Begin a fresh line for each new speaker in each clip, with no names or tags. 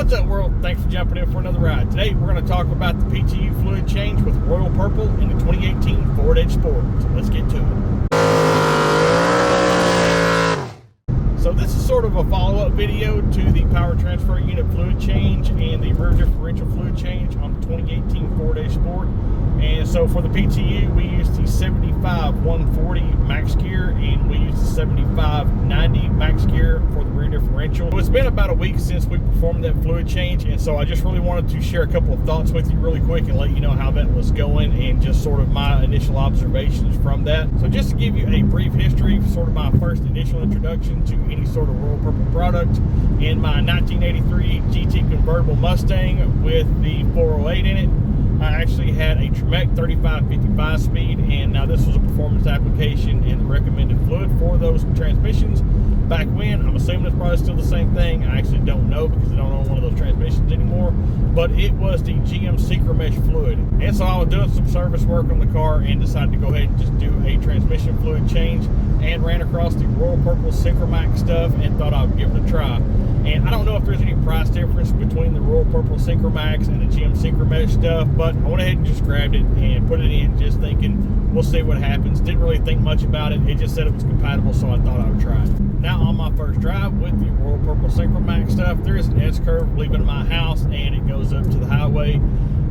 What's up, world? Thanks for jumping in for another ride. Today we're going to talk about the PTU fluid change with Royal Purple in the 2018 Ford Edge Sport. So let's get to it. So this is sort of a follow-up video to the power transfer unit fluid change and the rear differential fluid change on the 2018 Ford Edge Sport. And so for the PTU, we used the 75-140 max gear and we used the 75-90 max gear for the rear differential. So it's been about a week since we performed that fluid change, and so I just really wanted to share a couple of thoughts with you really quick and let you know how that was going and just sort of my initial observations from that. So just to give you a brief history, sort of my first initial introduction to any sort of Royal Purple product, in my 1983 GT convertible Mustang with the 408 in it, I actually had a Tremec 3555 speed, and now this was a performance application in the recommended fluid for those transmissions back when. I'm assuming it's probably still the same thing. I actually don't know because I don't own one of those transmissions anymore, but it was the GM Synchro Mesh fluid. And so I was doing some service work on the car and decided to go ahead and just do a transmission fluid change, and ran across the Royal Purple Synchro Max stuff and thought I would give it a try. And I don't know if there's any price difference between the Royal Purple Synchro Max and the GM Synchro Mesh stuff, but I went ahead and just grabbed it and put it in, just thinking we'll see what happens. Didn't really think much about it. It just said it was compatible, so I thought I would try it. Now on my first drive with the Royal Purple Synchro Max stuff, there is an S-curve leaving my house and it goes up to the highway.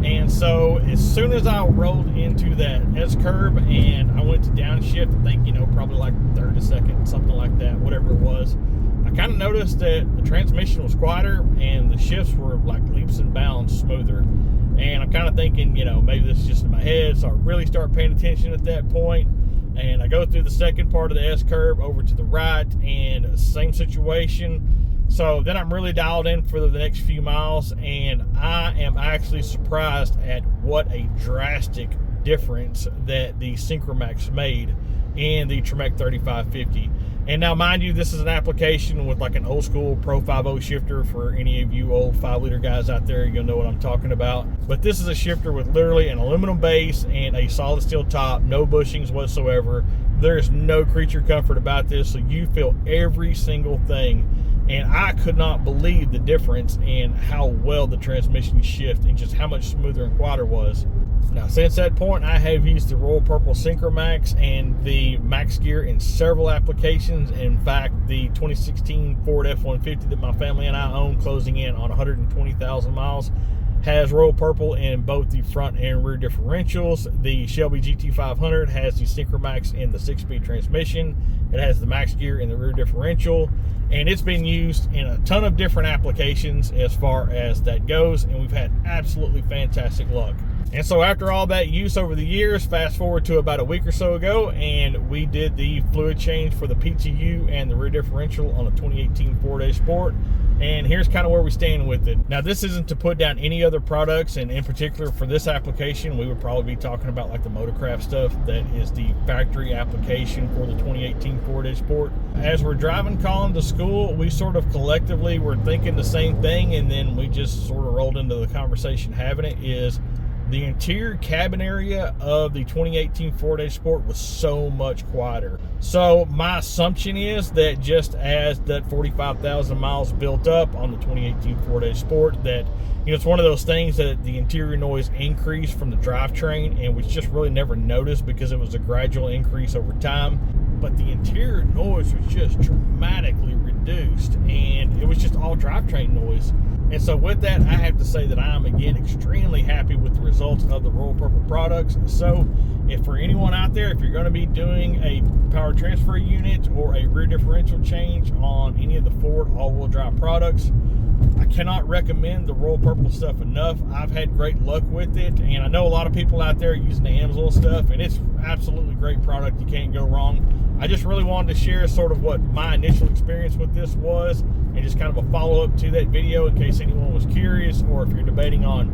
And so as soon as I rolled into that S-curve and I went to downshift, I think, probably like third to second, something like that, whatever it was, I kind of noticed that the transmission was quieter and the shifts were like leaps and bounds smoother. And I'm kind of thinking, maybe this is just in my head. So I really start paying attention at that point. And I go through the second part of the S-curve over to the right, and same situation. So then I'm really dialed in for the next few miles, and I am actually surprised at what a drastic difference that the Synchro Max made in the Tremec 3550. And now, mind you, this is an application with like an old school Pro 5.0 shifter. For any of you old 5-liter guys out there, you'll know what I'm talking about. But this is a shifter with literally an aluminum base and a solid steel top, no bushings whatsoever. There's no creature comfort about this, so you feel every single thing. And I could not believe the difference in how well the transmission shifted and just how much smoother and quieter it was. Now, since that point, I have used the Royal Purple Synchro Max and the Max Gear in several applications. In fact, the 2016 Ford F-150 that my family and I own, closing in on 120,000 miles, has Royal Purple in both the front and rear differentials. The Shelby GT500 has the Synchro Max in the 6-speed transmission. It has the Max Gear in the rear differential, and it's been used in a ton of different applications as far as that goes, and we've had absolutely fantastic luck. And so after all that use over the years, fast forward to about a week or so ago, and we did the fluid change for the PTU and the rear differential on the 2018 Ford Edge Sport. And here's kind of where we stand with it. Now, this isn't to put down any other products, and in particular for this application, we would probably be talking about like the Motorcraft stuff. That is the factory application for the 2018 Ford Edge Sport. As we're driving Colin to school, we sort of collectively were thinking the same thing, and then we just sort of rolled into the conversation having it, is the interior cabin area of the 2018 Ford Edge Sport was so much quieter. So my assumption is that just as that 45,000 miles built up on the 2018 Ford Edge Sport, that it's one of those things that the interior noise increased from the drivetrain, and we just really never noticed because it was a gradual increase over time. But the interior noise was just dramatically reduced, and it was just all drivetrain noise. And so with that, I have to say that I am, again, extremely happy with the results of the Royal Purple products. So if for anyone out there, if you're going to be doing a power transfer unit or a rear differential change on any of the Ford all-wheel drive products, I cannot recommend the Royal Purple stuff enough. I've had great luck with it, and I know a lot of people out there using the Amsoil stuff, and it's absolutely great product. You can't go wrong. I just really wanted to share sort of what my initial experience with this was, and just kind of a follow-up to that video in case anyone was curious, or if you're debating on,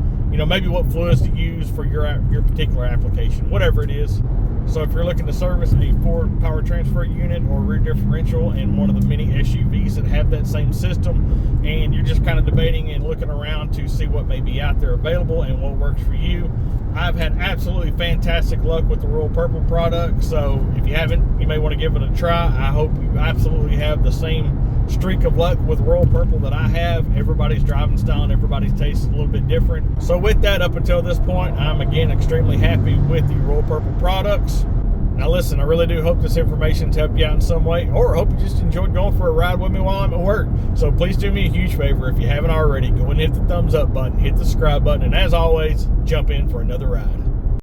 maybe what fluids to use for your particular application, whatever it is. So if you're looking to service a Ford power transfer unit or rear differential in one of the many SUVs that have that same system, and you're just kind of debating and looking around to see what may be out there available and what works for you, I've had absolutely fantastic luck with the Royal Purple product. So if you haven't, you may want to give it a try. I hope you absolutely have the same streak of luck with Royal Purple that I have. Everybody's driving style and everybody's taste is a little bit different. So with that, up until this point, I'm again extremely happy with the Royal Purple products. Now listen, I really do hope this information's helped you out in some way, or I hope you just enjoyed going for a ride with me while I'm at work. So please do me a huge favor, if you haven't already, go and hit the thumbs up button, hit the subscribe button, and as always, jump in for another ride.